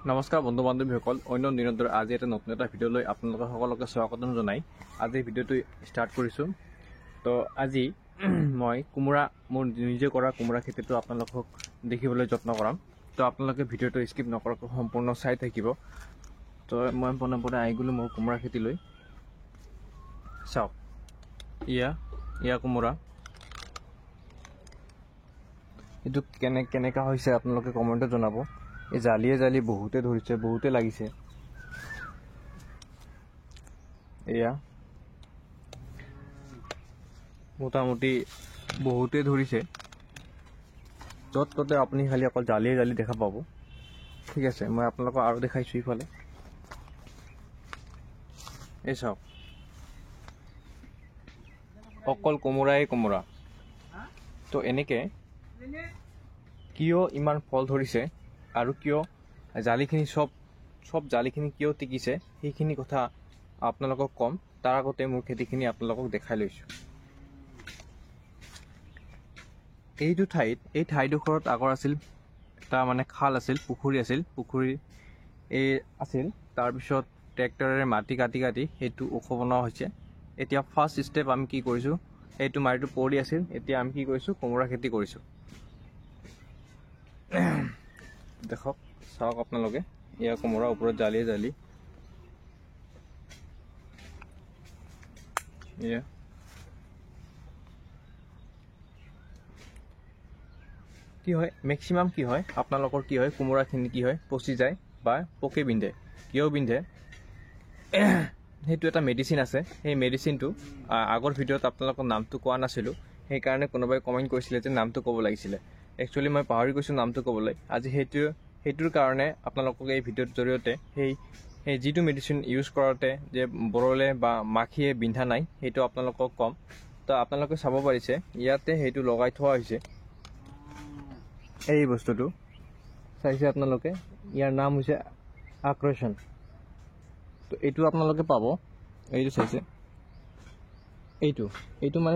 নমস্কাৰ বন্ধু বান্ধৱীসকল, অন্য দিনৰ দৰে আজি এটা নতুন এটা ভিডিঅ'লৈ আপোনালোকক সকলোকে স্বাগতম জনাই আজি ভিডিঅ'টো ষ্টাৰ্ট কৰিছোঁ। তো আজি মই কোমোৰা মোৰ নিজে কৰা কোমোৰা খেতিটো আপোনালোকক দেখিবলৈ যত্ন কৰাম। তো আপোনালোকে ভিডিঅ'টো স্কিপ নকৰাকৈ সম্পূৰ্ণ চাই থাকিব। তো মই পোনে আহি গ'লোঁ মোৰ কোমোৰা খেতিলৈ। চাওক, ইয়া কোমোৰা। এইটো কেনেকা হৈছে আপোনালোকে কমেণ্টত জনাব। এই জালি বহুতে ধৰিছে, বহুতে লাগিছে। এয়া মোটামুটি বহুতে ধৰিছে। য'ত ত'তে আপুনি খালি অকল জালি দেখা পাব। ঠিক আছে, মই আপোনালোকক আৰু দেখাইছোঁ ইফালে। এই চাওক, অকল কোমোৰাই কোমোৰা। তো এনেকে কিয় ইমান ফল ধৰিছে আৰু কিয় জালিখিনি চব জালিখিনি কিয় টিকিছে সেইখিনি কথা আপোনালোকক ক'ম। তাৰ আগতে মোৰ খেতিখিনি আপোনালোকক দেখাই লৈছোঁ। এই ঠাইডোখৰত আগৰ আছিল এটা খাল আছিল, পুখুৰী আছিল। পুখুৰী আছিল, তাৰপিছত ট্ৰেক্টৰেৰে মাটি কাটি সেইটো ওখ বনোৱা হৈছে। এতিয়া ফাৰ্ষ্ট ষ্টেপ আমি কি কৰিছোঁ, এইটো মাটিটো পৰি আছিল, এতিয়া আমি কি কৰিছোঁ, কোমোৰা খেতি কৰিছোঁ। দেখক, চাওক আপোনালোকে, এয়া কোমোৰা, ওপৰত জালি এয়া কি হয়, মেক্সিমাম কি হয় আপোনালোকৰ, কি হয় কোমোৰাখিনি কি হয়, পচি যায় বা পোকে বিন্ধে। কিয় বিন্ধে সেইটো এটা মেডিচিন আছে। সেই মেডিচিনটো আগৰ ভিডিঅ'ত আপোনালোকৰ নামটো কোৱা নাছিলোঁ, সেইকাৰণে কোনোবাই কমেণ্ট কৰিছিলে যে নামটো ক'ব লাগিছিলে। একচুৱেলি মই পাহৰি গৈছোঁ নামটো ক'বলৈ। আজি সেইটোৰ কাৰণে আপোনালোকক এই ভিডিঅ'ৰ জৰিয়তে সেই যিটো মেডিচিন ইউজ কৰোঁতে যে বৰলে বা মাখিয়ে বিন্ধা নাই সেইটো আপোনালোকক ক'ম। তো আপোনালোকে চাব পাৰিছে, ইয়াতে সেইটো লগাই থোৱা হৈছে। এই বস্তুটো চাইছে আপোনালোকে, ইয়াৰ নাম হৈছে আক্ৰচন। তো এইটো আপোনালোকে পাব, এইটো চাইছে, এইটো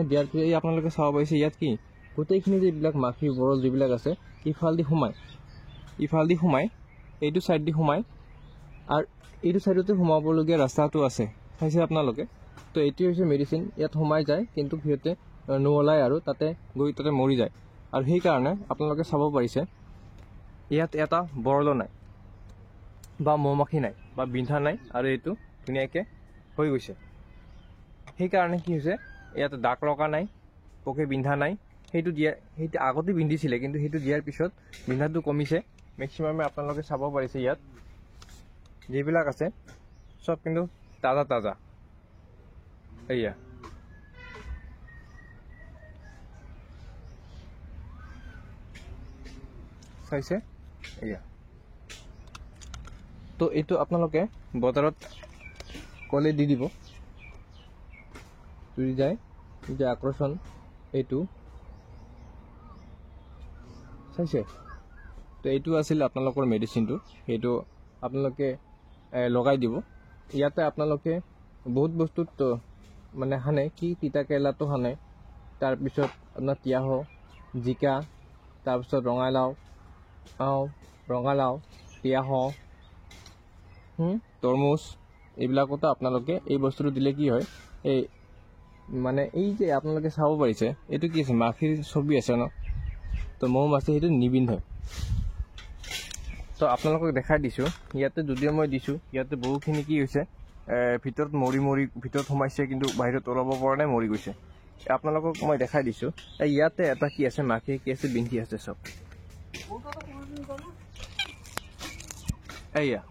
দিয়াৰ পিছত আপোনালোকে চাব পাৰিছে ইয়াত কি গোটেইখিনি যিবিলাক মাখি বৰল যিবিলাক আছে ইফালদি সোমাই এইটো চাইড দি সোমাই, আৰু এইটো চাইডতে সোমাবলগীয়া ৰাস্তাটো আছে, চাইছে আপোনালোকে। তো এইটো হৈছে মেডিচিন, ইয়াত সোমাই যায় কিন্তু সিহঁতে নোলায় আৰু তাতে মৰি যায়। আৰু সেইকাৰণে আপোনালোকে চাব পাৰিছে ইয়াত এটা বৰলো নাই বা মৌমাখি নাই বা বিন্ধা নাই, আৰু এইটো ধুনীয়াকৈ হৈ গৈছে। সেইকাৰণে কি হৈছে, ইয়াত দাগ লগা নাই, পোকে বিন্ধা নাই। সেইটো আগতে বিন্ধিছিলে, কিন্তু সেইটো দিয়াৰ পিছত বিন্ধাটো কমিছে। মেক্সিমামে আপোনালোকে চাব পাৰিছে ইয়াত যিবিলাক আছে চব কিন্তু তাজা। এয়া চাইছে, এয়া। তো এইটো আপোনালোকে বজাৰত ক'লে দি দিব, যদি যায় যে আক্ৰচন এইটো চাইছে। তো এইটো আছিল আপোনালোকৰ মেডিচিনটো, সেইটো আপোনালোকে লগাই দিব। ইয়াতে আপোনালোকে বহুত বস্তুত সানে, কি তিতা কেৰেলাটো সানে, তাৰপিছত আপোনাৰ তিয়ঁহ, জিকা, তাৰপিছত ৰঙালাও, তিয়ঁহ, তৰমুজ, এইবিলাকতো আপোনালোকে এই বস্তুটো দিলে কি হয়, এই যে আপোনালোকে চাব পাৰিছে এইটো কি আছে, মাখিৰ ছবি আছে ন, তো মৌ মাছি সেইটো নিবিন্ধে। তো আপোনালোকক দেখাই দিছোঁ, ইয়াতে যদিও মই দিছোঁ, ইয়াতে বহুখিনি কি হৈছে ভিতৰত ভিতৰত সোমাইছে, কিন্তু বাহিৰত ওলাব পৰা নাই, মৰি গৈছে। আপোনালোকক মই দেখাই দিছোঁ, ইয়াতে এটা কি আছে, মাখি কি আছে, বিন্ধি আছে চব। এয়া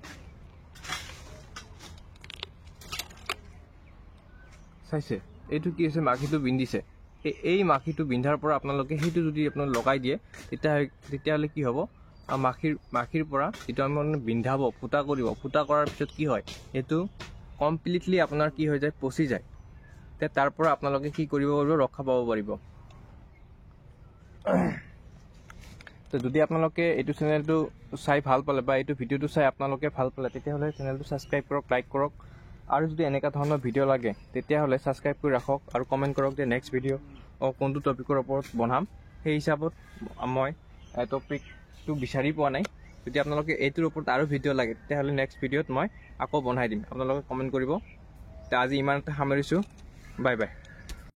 চাইছে, এইটো কি হৈছে, মাখিটো বিন্ধিছে। এই মাখিটো বিন্ধাৰ পৰা আপোনালোকে সেইটো যদি আপোনালোকে লগাই দিয়ে, তেতিয়াহ'লে কি হ'ব, মাখিৰ পৰা যিটো আমি বিন্ধাব, ফুটা কৰিব, ফুটা কৰাৰ পিছত কি হয়, সেইটো কমপ্লিটলি আপোনাৰ কি হৈ যায়, পচি যায়। তাৰ পৰা আপোনালোকে কি কৰিব পাৰিব, ৰক্ষা পাব পাৰিব। তো যদি আপোনালোকে এইটো চেনেলটো চাই ভাল পালে বা এইটো ভিডিঅ'টো চাই আপোনালোকে ভাল পালে, তেতিয়াহ'লে চেনেলটো ছাবস্ক্ৰাইব কৰক, লাইক কৰক। আৰু যদি এনেকুৱা ধৰণৰ ভিডিঅ' লাগে তেতিয়াহ'লে ছাবস্ক্ৰাইব কৰি ৰাখক আৰু কমেণ্ট কৰক যে নেক্সট ভিডিঅ' কোনটো টপিকৰ ওপৰত বনাম। সেই হিচাপত মই টপিকটো বিচাৰি পোৱা নাই, যদি আপোনালোকে এইটোৰ ওপৰত আৰু ভিডিঅ' লাগে তেতিয়াহ'লে নেক্সট ভিডিঅ'ত মই আকৌ বনাই দিম, আপোনালোকে কমেণ্ট কৰিব। তে আজি ইমানতে সামৰিছোঁ, বাই বাই।